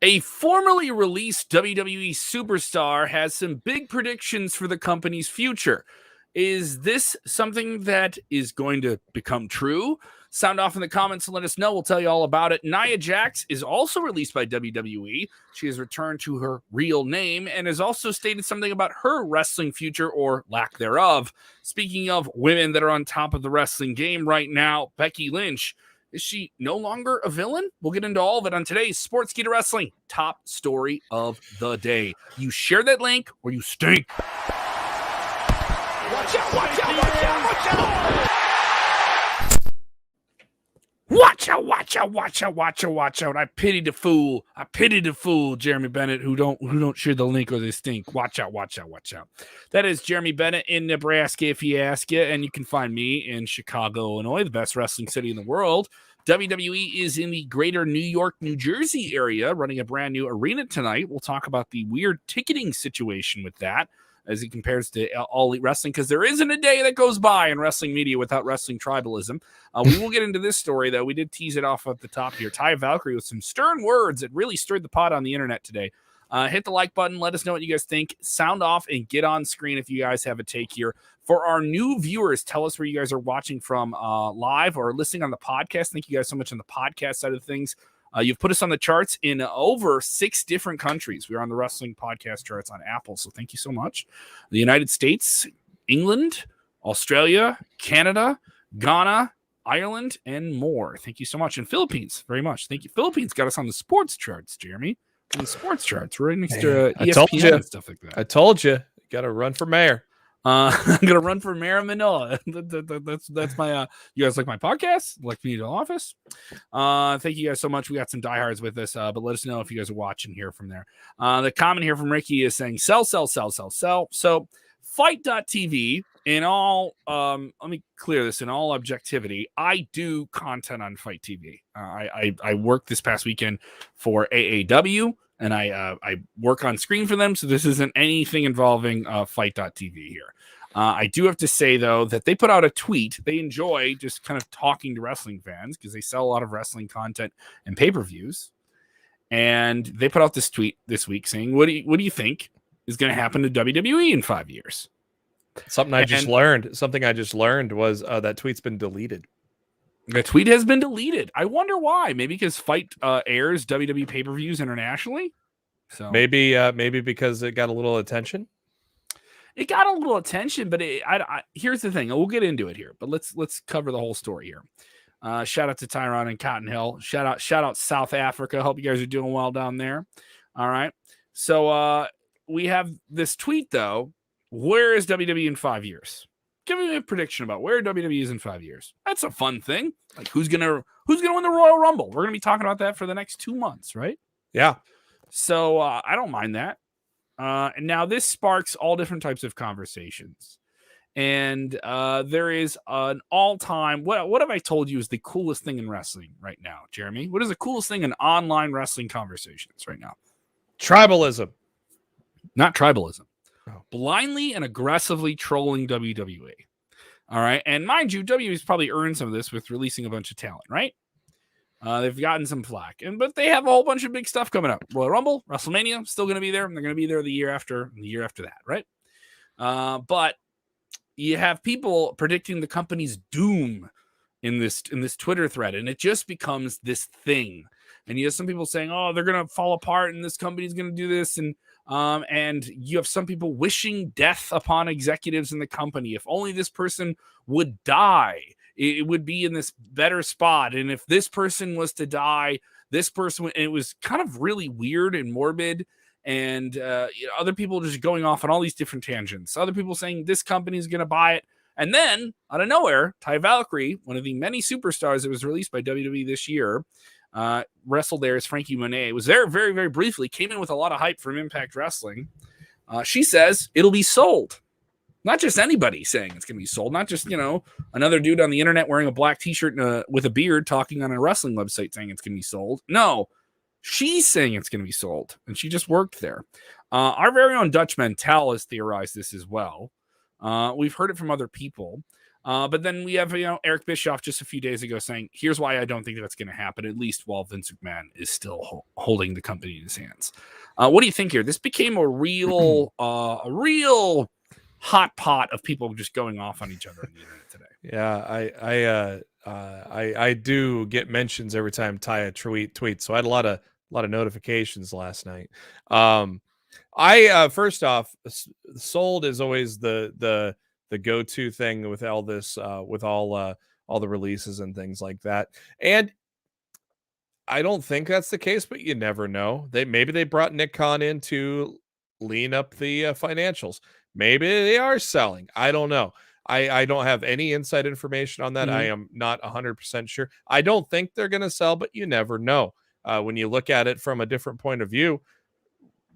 A formerly released WWE superstar has some big predictions for the company's future. Is this something that is going to become true? Sound off in the comments and let us know. We'll tell you all about it. Nia Jax is also released by WWE. She has returned to her real name and has also stated something about her wrestling future or lack thereof. Speaking of women that are on top of the wrestling game right now, Becky Lynch. Is she no longer a villain? We'll get into all of it on today's Sportskeeda Wrestling top story of the day. You share that link or you stink. Watch out, watch out, watch out, watch out! Watch out, watch out, watch out, watch out, watch out. I pity the fool. I pity the fool, Jeremy Bennett, who don't share the link or they stink. Watch out, watch out, watch out. That is Jeremy Bennett in Nebraska, if you ask you, and you can find me in Chicago, Illinois, the best wrestling city in the world. WWE is in the greater New York, New Jersey area, running a brand new arena tonight. We'll talk about the weird ticketing situation with that as it compares to All Elite Wrestling, because there isn't a day that goes by in wrestling media without wrestling tribalism. We will get into this story, though. We did tease it off at the top here. Ty Valkyrie with some stern words that really stirred the pot on the internet today. Hit the like button. Let us know what you guys think. Sound off and get on screen if you guys have a take here. For our new viewers, tell us where you guys are watching from live or listening on the podcast. Thank you guys so much on the podcast side of things. You've put us on the charts in over 6 different countries. We're on the wrestling podcast charts on Apple, so thank you so much. The United States, England, Australia, Canada, Ghana, Ireland, and more. Thank you so much. And Philippines, very much. Thank you. Philippines got us on the sports charts, Jeremy. On the sports charts, right next to ESPN and stuff like that. I told you. Got to run for mayor. I'm gonna run for mayor of Manila. That's my you guys like my podcast, like me to the office. Thank you guys so much. We got some diehards with us, but let us know if you guys are watching here from there. The comment here from Ricky is saying sell. So fight.tv in all let me clear this in all objectivity. I do content on Fight TV. I worked this past weekend for AAW. And I work on screen for them, so this isn't anything involving Fight.tv here. I do have to say, though, that they put out a tweet. They enjoy just kind of talking to wrestling fans because they sell a lot of wrestling content and pay-per-views. And they put out this tweet this week saying, what do you think is going to happen to WWE in 5 years? Something I just learned was that tweet's been deleted. The tweet has been deleted. I wonder why. Maybe because Fight airs WWE pay-per-views internationally. So maybe because it got a little attention. It got a little attention, but here's the thing. We'll get into it here, but let's cover the whole story here. Shout out to Tyron and Cotton Hill. Shout out South Africa. Hope you guys are doing well down there. All right. So we have this tweet though. Where is WWE in 5 years? Give me a prediction about where WWE is in 5 years. That's a fun thing. Like who's gonna win the Royal Rumble? We're gonna be talking about that for the next 2 months, right? Yeah. So I don't mind that. And now this sparks all different types of conversations. And there is an all-time. What have I told you is the coolest thing in wrestling right now, Jeremy? What is the coolest thing in online wrestling conversations right now? Tribalism. Not tribalism. Blindly and aggressively trolling WWE. All right. And mind you, WWE's probably earned some of this with releasing a bunch of talent, right? They've gotten some flack. But they have a whole bunch of big stuff coming up. Royal Rumble, WrestleMania, still going to be there. And they're going to be there the year after and the year after that, right? But you have people predicting the company's doom in this Twitter thread. And it just becomes this thing. And you have some people saying, oh, they're going to fall apart and this company's going to do this. And you have some people wishing death upon executives in the company. If only this person would die, it would be in this better spot. And if this person was to die, this person, and it was kind of really weird and morbid. And other people just going off on all these different tangents. Other people saying this company is going to buy it. And then out of nowhere, Ty Valkyrie, one of the many superstars that was released by WWE this year, wrestled there as Frankie Monet, was there very, very briefly, came in with a lot of hype from Impact Wrestling. She says it'll be sold. Not just anybody saying it's going to be sold. Not just, another dude on the internet wearing a black t-shirt with a beard talking on a wrestling website saying it's going to be sold. No, she's saying it's going to be sold. And she just worked there. Our very own Dutch Mental has theorized this as well. We've heard it from other people. But then we have, Eric Bischoff just a few days ago saying, here's why I don't think that's going to happen, at least while Vince McMahon is still holding the company in his hands. What do you think here? This became a real hot pot of people just going off on each other on the internet today. Yeah, I do get mentions every time Taya tweets. So I had a lot of notifications last night. First off, sold is always the go-to thing with all this, with all the releases and things like that. And I don't think that's the case, but you never know. Maybe they brought Nick Khan in to lean up the financials. Maybe they are selling. I don't know. I don't have any inside information on that. I am not 100% sure. I don't think they're going to sell, but you never know. When you look at it from a different point of view,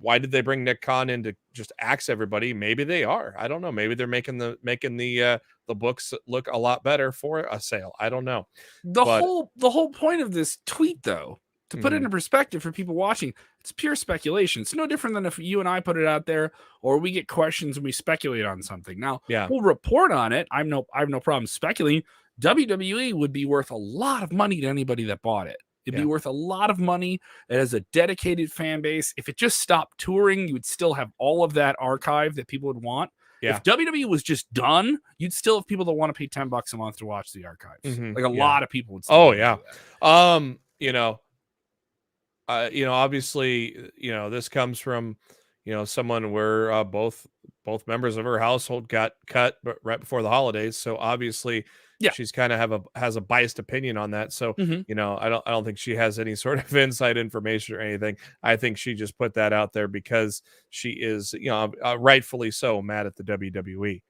why did they bring Nick Khan in to just axe everybody? Maybe they are. I don't know. Maybe they're making the books look a lot better for a sale. I don't know. The whole point of this tweet, though, to put it in perspective for people watching, it's pure speculation. It's no different than if you and I put it out there, or we get questions and we speculate on something. Now, we'll report on it. I have no problem speculating. WWE would be worth a lot of money to anybody that bought it. It'd be worth a lot of money. It has a dedicated fan base. If it just stopped touring, you would still have all of that archive that people would want. If WWE was just done, you'd still have people that want to pay $10 a month to watch the archives. Like a lot of people would still do that. Obviously, this comes from, someone where both members of her household got cut right before the holidays. So obviously, she's kind of has a biased opinion on that. So, I don't think she has any sort of inside information or anything. I think she just put that out there because she is, rightfully so mad at the WWE.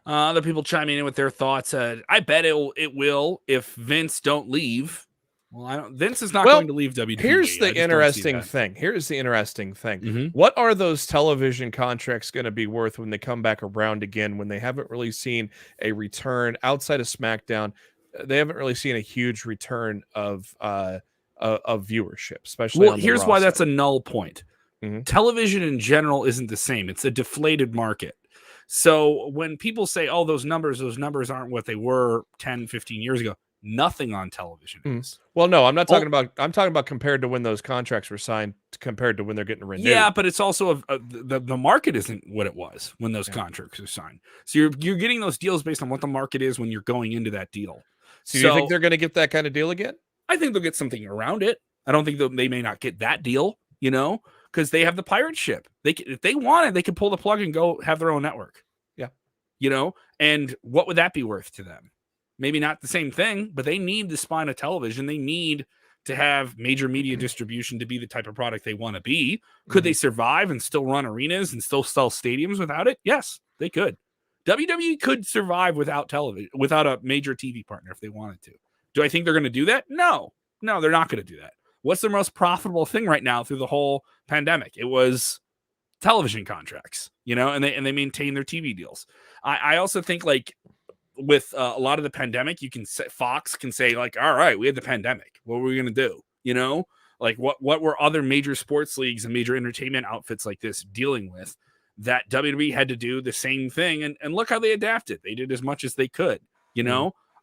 Other people chiming in with their thoughts. I bet it will if Vince don't leave. Well, Vince is not going to leave WWE. Here's the interesting thing. What are those television contracts going to be worth when they come back around again, when they haven't really seen a return outside of SmackDown? They haven't really seen a huge return of viewership, especially on the here's Raw why side. that's a null point. Television in general isn't the same. It's a deflated market. So when people say, oh, those numbers aren't what they were 10, 15 years ago, nothing on television is. Well, no, I'm not talking about. I'm talking about compared to when those contracts were signed, compared to when they're getting renewed. Yeah, but it's also the market isn't what it was when those contracts are signed. So you're getting those deals based on what the market is when you're going into that deal. So you think they're going to get that kind of deal again? I think they'll get something around it. I don't think they may not get that deal, because they have the pirate ship. If they wanted, they could pull the plug and go have their own network. Yeah, and what would that be worth to them? Maybe not the same thing, but they need the spine of television. They need to have major media distribution to be the type of product they want to be. Could they survive and still run arenas and still sell stadiums without it? Yes, they could. WWE could survive without television, without a major TV partner if they wanted to. Do I think they're going to do that? No, they're not going to do that. What's their most profitable thing right now through the whole pandemic? It was television contracts, and they maintain their TV deals. I also think with a lot of the pandemic, Fox can say all right, we had the pandemic. What were we going to do? What were other major sports leagues and major entertainment outfits like this dealing with that WWE had to do the same thing? And look how they adapted. They did as much as they could,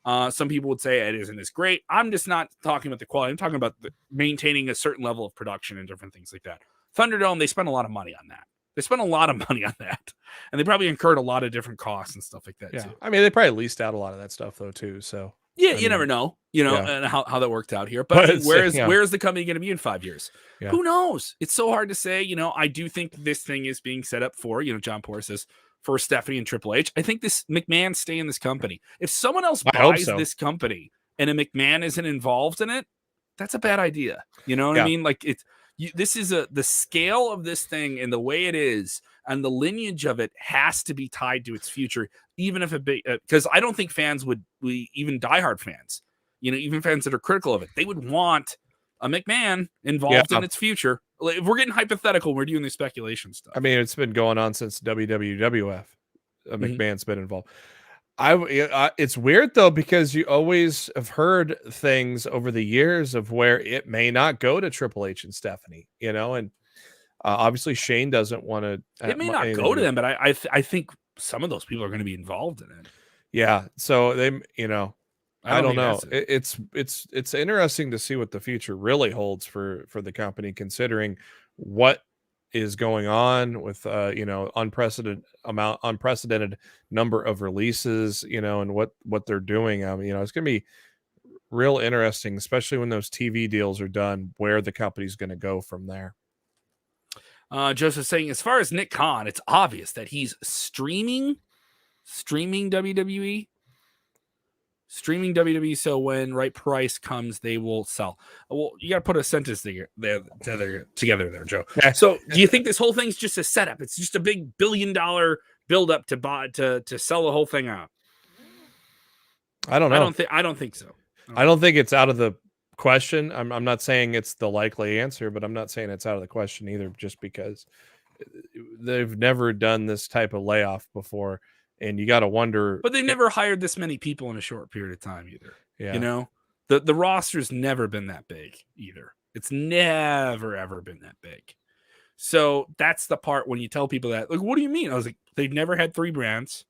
some people would say it isn't as great. I'm just not talking about the quality. I'm talking about maintaining a certain level of production and different things like that. Thunderdome, they spent a lot of money on that. And they probably incurred a lot of different costs and stuff like that too. I mean, they probably leased out a lot of that stuff though too. So you never know, and how that worked out here. But where's the company going to be in 5 years? Who knows? It's so hard to say. I do think this thing is being set up for, John Porter says, for Stephanie and Triple H. I think this McMahon stay in this company. If someone else buys this company and a McMahon isn't involved in it, that's a bad idea. You know what I mean? This is the scale of this thing and the way it is and the lineage of it has to be tied to its future, even if because I don't think fans even diehard fans, even fans that are critical of it, they would want a McMahon involved in its future. If we're getting hypothetical, we're doing the speculation stuff. I mean, it's been going on since WWF. McMahon's been involved. It's weird though, because you always have heard things over the years of where it may not go to Triple H and Stephanie, and obviously Shane doesn't want to. It may not go to them, but I think some of those people are going to be involved in it. Yeah. So they, I don't think know. that's it. It's interesting to see what the future really holds for the company, considering what is going on with unprecedented number of releases, and what they're doing. It's going to be real interesting, especially when those TV deals are done, where the company's going to go from there. Joseph saying, as far as Nick Khan, it's obvious that he's streaming WWE. Streaming WWE, so when right price comes, they will sell. Well, you got to put a sentence together there, Joe. So, do you think this whole thing's just a setup? It's just a big $1 billion buildup to buy to sell the whole thing out. I don't know. I don't think so. I don't think it's out of the question. I'm not saying it's the likely answer, but I'm not saying it's out of the question either, just because they've never done this type of layoff before. And you got to wonder. But they never hired this many people in a short period of time either. Yeah. The roster's never been that big either. It's never, ever been that big. So that's the part when you tell people that, like, what do you mean? I was like, they've never had 3 brands,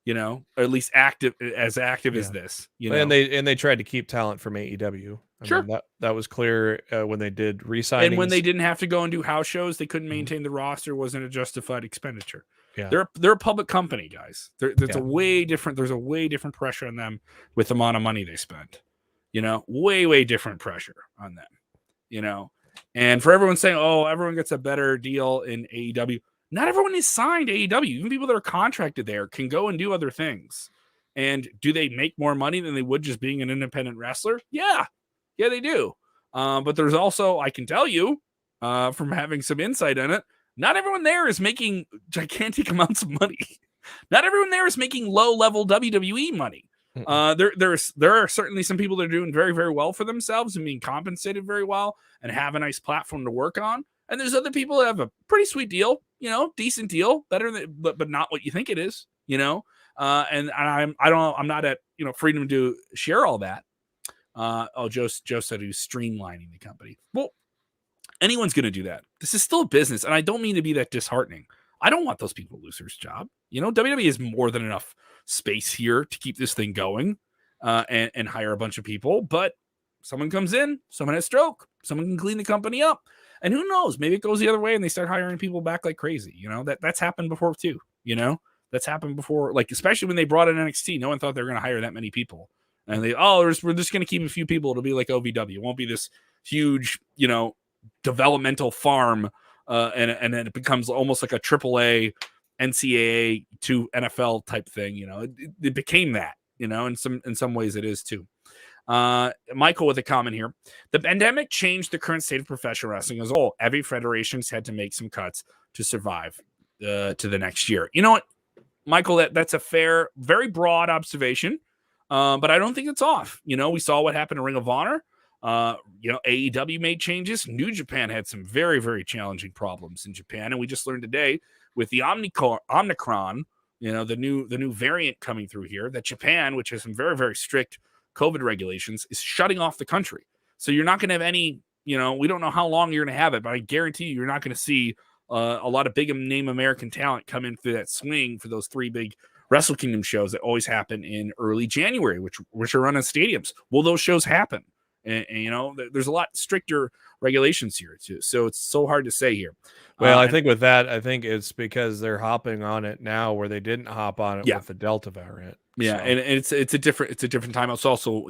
or at least active as this, And they tried to keep talent from AEW. Sure. That was clear when they did re-signings. And when they didn't have to go and do house shows, they couldn't maintain the roster. Wasn't a justified expenditure. Yeah. They're a public company, guys. There's a way different pressure on them with the amount of money they spend. Way different pressure on them. And for everyone saying, oh, everyone gets a better deal in AEW. Not everyone is signed to AEW. Even people that are contracted there can go and do other things. And do they make more money than they would just being an independent wrestler? Yeah, they do. But there's also, I can tell you from having some insight in it, not everyone there is making gigantic amounts of money. Not everyone there is making low-level WWE money. There are certainly some people that are doing very, very well for themselves and being compensated very well and have a nice platform to work on. And there's other people that have a pretty sweet deal, decent deal, better than, but not what you think it is, and I'm not at freedom to share all that. Joe said he was streamlining the company. Well, anyone's going to do that. This is still a business, and I don't mean to be that disheartening. I don't want those people to lose their job. WWE has more than enough space here to keep this thing going and hire a bunch of people. But someone comes in, someone has stroke, someone can clean the company up. And who knows? Maybe it goes the other way and they start hiring people back like crazy. That's happened before too. That's happened before, like especially when they brought in NXT. No one thought they were going to hire that many people. And we're just going to keep a few people. It'll be like OVW. It won't be this huge, developmental farm. And then it becomes almost like a AAA NCAA to NFL type thing. It became that, in some ways it is too. Michael with a comment here. The pandemic changed the current state of professional wrestling as a whole. Every federation's had to make some cuts to survive to the next year. You know what, Michael, that's a fair, very broad observation. But I don't think it's off. We saw what happened to Ring of Honor. AEW made changes. New Japan had some very, very challenging problems in Japan. And we just learned today with the Omicron, the new variant coming through here, that Japan, which has some very, very strict COVID regulations, is shutting off the country. So you're not going to have any, we don't know how long you're going to have it, but I guarantee you're not going to see a lot of big name American talent come in through that swing for those 3 big Wrestle Kingdom shows that always happen in early January, which are run in stadiums. Will those shows happen? And there's a lot stricter regulations here too. So it's so hard to say here. Well, I think with that, I think it's because they're hopping on it now where they didn't hop on it with the Delta variant. Yeah. So. And it's a different time. It's also,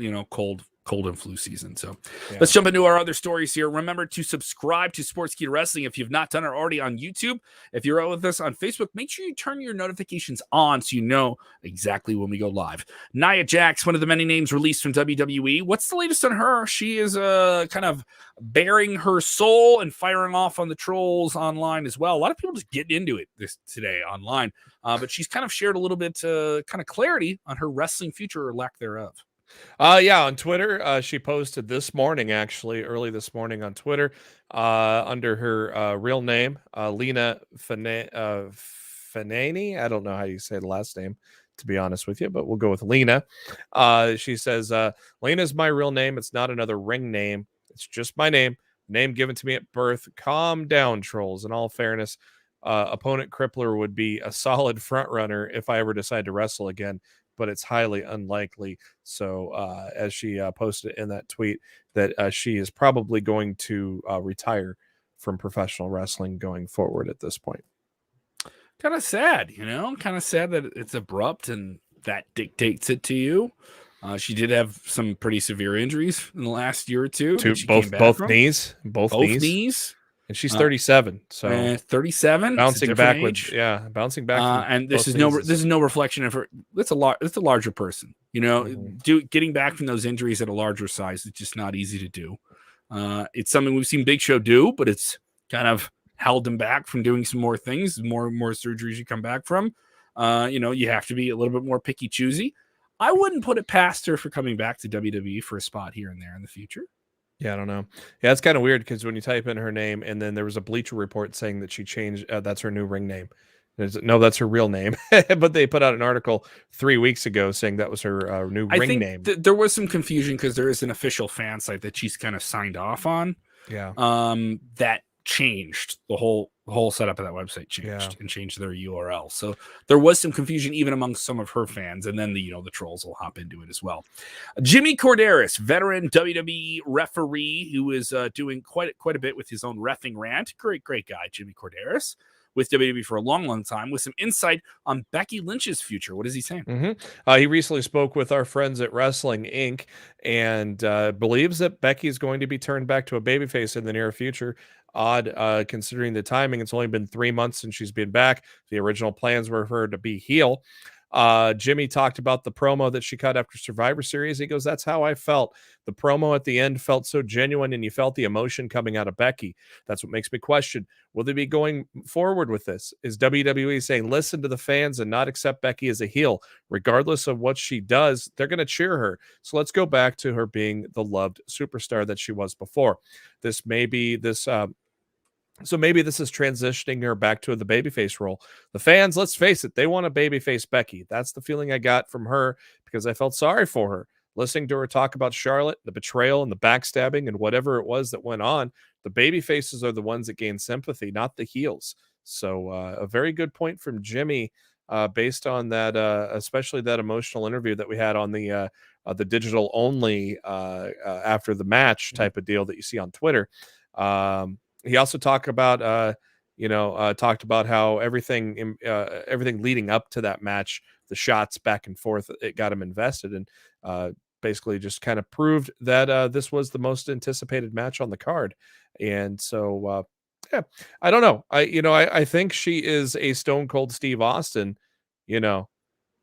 cold and flu season. So let's jump into our other stories here. Remember to subscribe to Sportskeeda Wrestling if you've not done it already on YouTube. If you're out with us on Facebook, make sure you turn your notifications on so you know exactly when we go live. Nia Jax, one of the many names released from WWE. What's the latest on her? She is kind of bearing her soul and firing off on the trolls online as well. A lot of people just getting into it today online, but she's kind of shared a little bit kind of clarity on her wrestling future or lack thereof. On Twitter, she posted this morning, actually, early this morning on Twitter, under her real name, Lena Fanani. I don't know how you say the last name, to be honest with you, but we'll go with Lena. She says, Lena is my real name. It's not another ring name. It's just my name given to me at birth. Calm down, trolls. In all fairness, opponent Crippler would be a solid front runner if I ever decide to wrestle again. but it's highly unlikely. So as she posted in that tweet, that she is probably going to retire from professional wrestling going forward at this point. Kind of sad, kind of sad that it's abrupt and that dictates it to you. She did have some pretty severe injuries in the last year or two. Both knees. And she's 37, so 37, bouncing back age. bouncing back. And this is no reflection of her. It's a larger person, getting back from those injuries at a larger size. It's just not easy to do. It's something we've seen Big Show do, but it's kind of held him back from doing some more things, more surgeries you come back from. You have to be a little bit more picky choosy. I wouldn't put it past her for coming back to WWE for a spot here and there in the future. Yeah, I don't know. Yeah, it's kind of weird because when you type in her name, and then there was a Bleacher Report saying that she changed, that's her new ring name. No, that's her real name. But they put out an article 3 weeks ago saying that was her new ring name. There was some confusion because there is an official fan site that she's kind of signed off on. Yeah. That changed the whole setup of that website and changed their URL. So there was some confusion even amongst some of her fans, and then the trolls will hop into it as well. Jimmy Corderas, veteran WWE referee who is doing quite a bit with his own reffing rant. Great guy, Jimmy Corderas, with WWE for a long time, with some insight on Becky Lynch's future. What is he saying? Mm-hmm. He recently spoke with our friends at Wrestling Inc. and believes that Becky is going to be turned back to a babyface in the near future. Odd, considering the timing. It's only been 3 months since she's been back. The original plans were for her to be heel. Jimmy talked about the promo that she cut after Survivor Series. He goes, "That's how I felt. The promo at the end felt so genuine, and you felt the emotion coming out of Becky. That's what makes me question, will they be going forward with this? Is WWE saying, listen to the fans and not accept Becky as a heel? Regardless of what she does, they're going to cheer her. So let's go back to her being the loved superstar that she was before. This may be this... So maybe this is transitioning her back to the babyface role. The fans, let's face it, they want a babyface Becky. That's the feeling I got from her because I felt sorry for her. Listening to her talk about Charlotte, the betrayal and the backstabbing and whatever it was that went on, the babyfaces are the ones that gain sympathy, not the heels. So a very good point from Jimmy based on that, especially that emotional interview that we had on the digital only after the match type of deal that you see on Twitter. He also talked about how everything leading up to that match, the shots back and forth, it got him invested, and basically just kind of proved that this was the most anticipated match on the card. And so, I don't know. I think she is a Stone Cold Steve Austin. They're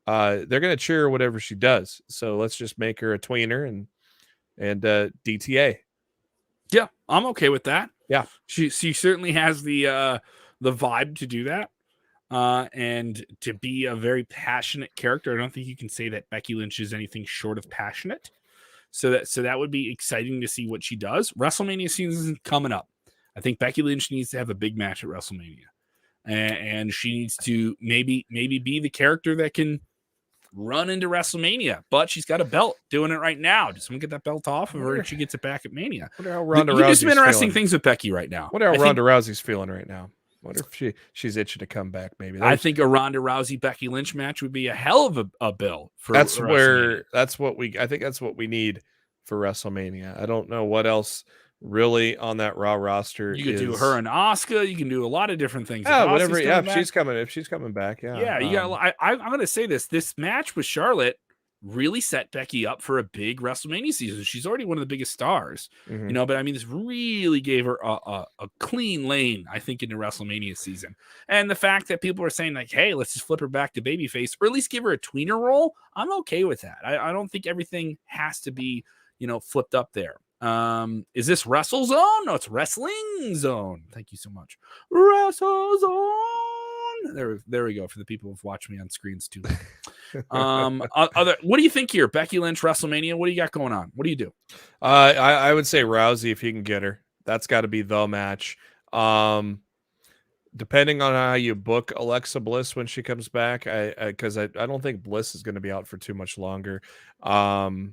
going to cheer whatever she does. So let's just make her a tweener and DTA. Yeah, I'm okay with that. Yeah, she certainly has the vibe to do that, and to be a very passionate character. I don't think you can say that Becky Lynch is anything short of passionate. So that would be exciting to see what she does. WrestleMania season is coming up. I think Becky Lynch needs to have a big match at WrestleMania, and she needs to maybe be the character that can run into WrestleMania, but she's got a belt doing it right now. Does someone get that belt off of her and she gets it back at Mania? Wonder how Ronda you do some interesting feeling. things with Becky right now. Wonder how Ronda Rousey's feeling right now. Wonder if she's itching to come back. Maybe I think a Ronda Rousey Becky Lynch match would be a hell of a bill for. I think that's what we need for WrestleMania. I don't know what else really on that Raw roster. You could do her and Asuka. You can do a lot of different things. Whatever. Yeah, if she's coming back. Yeah. You got. I'm going to say this match with Charlotte really set Becky up for a big WrestleMania season. She's already one of the biggest stars, but I mean, this really gave her a clean lane, I think, into WrestleMania season. And the fact that people are saying like, hey, let's just flip her back to babyface, or at least give her a tweener role, I'm okay with that. I don't think everything has to be, flipped up there. Is this Wrestle Zone? No, it's Wrestling Zone. Thank you so much. Wrestle Zone. There we go for the people who've watched me on screens too long. What do you think here? Becky Lynch, WrestleMania. What do you got going on? What do you do? I would say Rousey if he can get her. That's got to be the match. Depending on how you book Alexa Bliss when she comes back, because I don't think Bliss is going to be out for too much longer. Other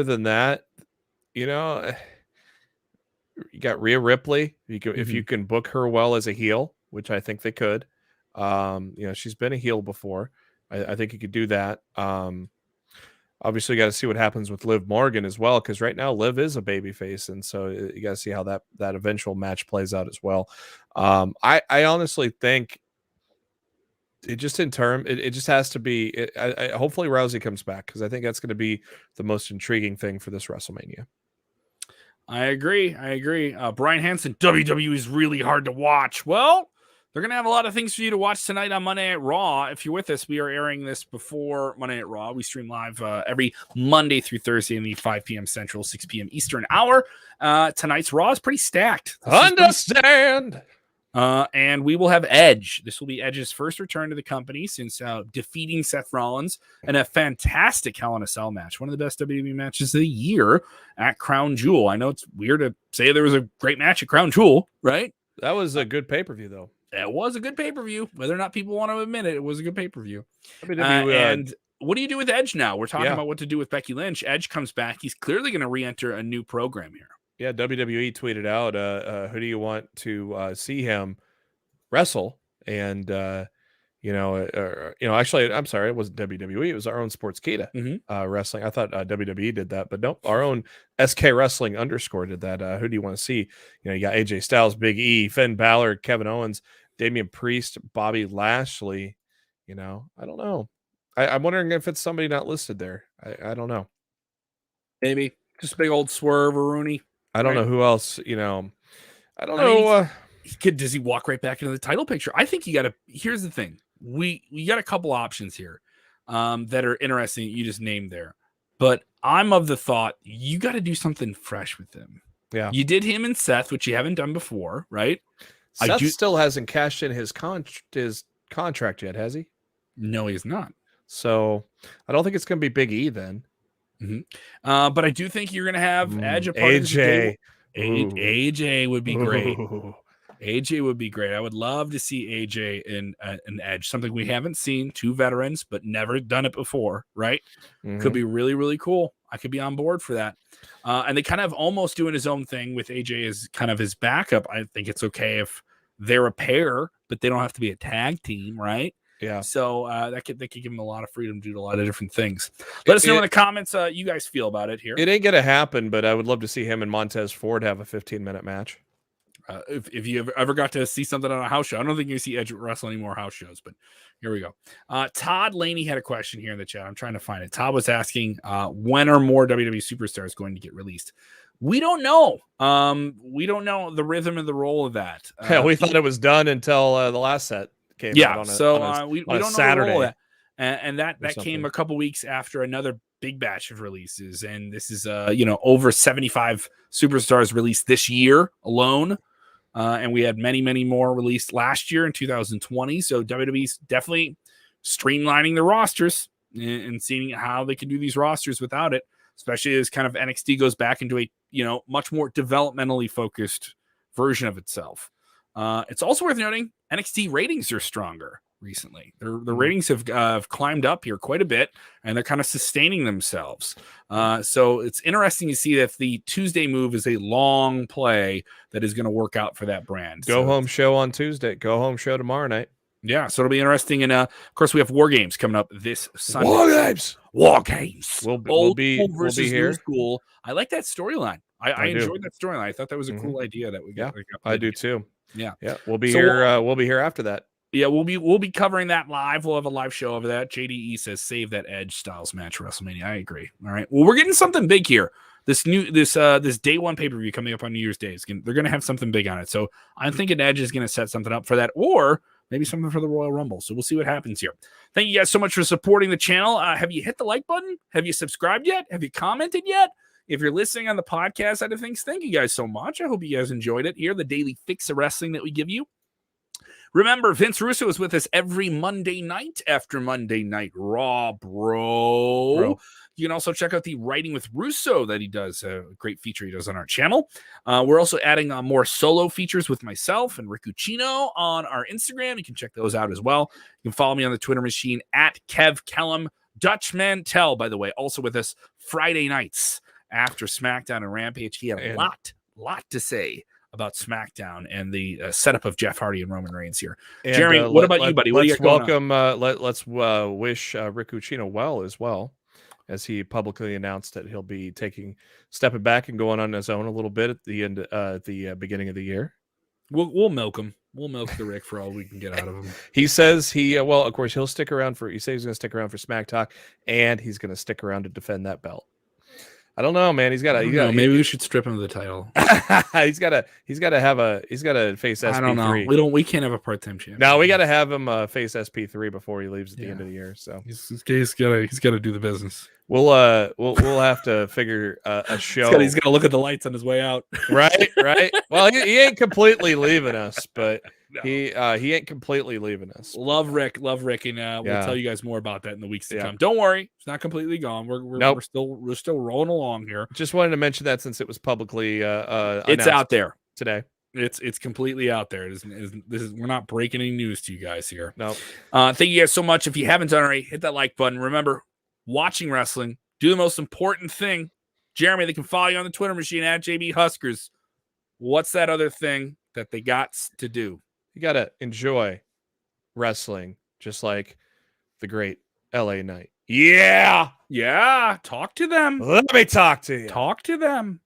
than that, you got Rhea Ripley. If you can book her well as a heel, which I think they could. She's been a heel before. I think he could do that. Obviously, got to see what happens with Liv Morgan as well, because right now Liv is a babyface, and so you got to see how that eventual match plays out as well. I honestly think it just it just has to be. Hopefully Rousey comes back, because I think that's going to be the most intriguing thing for this WrestleMania. I agree. Brian Hansen, WWE is really hard to watch. Well, they're going to have a lot of things for you to watch tonight on Monday Night Raw. If you're with us, we are airing this before Monday Night Raw. We stream live every Monday through Thursday in the 5 p.m. Central, 6 p.m. Eastern hour. Tonight's Raw is pretty stacked. Understand. And we will have Edge. This will be Edge's first return to the company since defeating Seth Rollins in a fantastic Hell in a Cell match. One of the best WWE matches of the year at Crown Jewel. I know it's weird to say there was a great match at Crown Jewel, right? That was a good pay-per-view, though. It was a good pay-per-view. Whether or not people want to admit it, it was a good pay-per-view. And what do you do with Edge now? We're talking about what to do with Becky Lynch. Edge comes back. He's clearly going to re-enter a new program here. Yeah, WWE tweeted out, who do you want to see him wrestle? And, actually, I'm sorry, it wasn't WWE. It was our own Sportskeeda wrestling. I thought WWE did that, but nope, our own SK Wrestling _ did that. Who do you want to see? You got AJ Styles, Big E, Finn Balor, Kevin Owens, Damian Priest, Bobby Lashley. I don't know. I'm wondering if it's somebody not listed there. I don't know. Maybe just big old Swerve or Rooney. I don't know who else, I don't know. Does he walk right back into the title picture? I think here's the thing. We got a couple options here that are interesting that you just named there. But I'm of the thought you got to do something fresh with him. Yeah. You did him and Seth, which you haven't done before, right? Seth still hasn't cashed in his contract yet, has he? No, he's not. So I don't think it's going to be Big E then. Mm-hmm. But I do think you're going to have Edge a part AJ. Of AJ would be great. Ooh. AJ would be great. I would love to see AJ in an Edge, something we haven't seen. Two veterans, but never done it before, right? Could be really, really cool. I could be on board for that. And they kind of almost doing his own thing with AJ as kind of his backup. I think it's okay if they're a pair, but they don't have to be a tag team, right? Yeah. So they could give him a lot of freedom to do a lot of different things. Let us know in the comments you guys feel about it here. It ain't going to happen, but I would love to see him and Montez Ford have a 15-minute match. If you ever got to see something on a house show, I don't think you see Edge wrestle any more house shows, but here we go. Todd Laney had a question here in the chat. I'm trying to find it. Todd was asking, when are more WWE superstars going to get released? We don't know. We don't know the rhythm and the role of that. We thought it was done until the last set came out we don't Saturday. know the role of that. And that came a couple weeks after another big batch of releases. And this is, over 75 superstars released this year alone. And we had many, many more released last year in 2020. So WWE's definitely streamlining the rosters and seeing how they can do these rosters without it, especially as kind of NXT goes back into a, much more developmentally focused version of itself. It's also worth noting NXT ratings are stronger recently. Their ratings have climbed up here quite a bit, and they're kind of sustaining themselves. So it's interesting to see that the Tuesday move is a long play that is going to work out for that brand. Go home show on Tuesday. Go home show tomorrow night. Yeah, so it'll be interesting. And of course, we have War Games coming up this Sunday. War Games. We'll be here. School. I like that storyline. I enjoyed that storyline. I thought that was a cool idea that we got. I do too. Yeah. We'll be here. We'll be here after that. Yeah, we'll be covering that live. We'll have a live show over that. JDE says save that Edge Styles match for WrestleMania. I agree. All right. Well, we're getting something big here. This day one pay-per-view coming up on New Year's Day. They're going to have something big on it. So I'm thinking Edge is going to set something up for that, or maybe something for the Royal Rumble. So we'll see what happens here. Thank you guys so much for supporting the channel. Have you hit the like button? Have you subscribed yet? Have you commented yet? If you're listening on the podcast side of things, thank you guys so much. I hope you guys enjoyed it here, the daily fix of wrestling that we give you. Remember, Vince Russo is with us every Monday night after Monday Night Raw, bro. You can also check out the Writing with Russo that he does, a great feature he does on our channel. We're also adding more solo features with myself and Rick Uccino on our Instagram. You can check those out as well. You can follow me on the Twitter machine at Kev Kellum. Dutch Mantel, by the way, also with us Friday nights after SmackDown and Rampage. He had a lot to say about SmackDown and the setup of Jeff Hardy and Roman Reigns here. And, Jeremy, what about you, buddy? What do you got going on? Let's wish Rick Ucchino well as well, as he publicly announced that he'll be stepping back and going on his own a little bit at the end, the beginning of the year. We'll milk him. We'll milk the Rick for all we can get out of him. He says well, of course, he'll stick around he says he's going to stick around for Smack Talk, and he's going to stick around to defend that belt. I don't know, man. Maybe we should strip him of the title. he's got to face SP3. I don't know. We can't have a part-time champion. No, we got to have him face SP3 before he leaves at the end of the year. So he's got to do the business. We'll have to figure a show. He's got to look at the lights on his way out. Right. Well, he ain't completely leaving us, but he ain't completely leaving us. Love Rick, and we'll tell you guys more about that in the weeks to come. Don't worry, it's not completely gone. We're still rolling along here. Just wanted to mention that since it was publicly it's out there today. It's completely out there. We're not breaking any news to you guys here. No. Thank you guys so much. If you haven't done already, hit that like button. Remember, watching wrestling, do the most important thing. Jeremy, they can follow you on the Twitter machine at JB Huskers. What's that other thing that they got to do? You got to enjoy wrestling just like the great LA Knight. Yeah. Talk to them. Let me talk to you. Talk to them.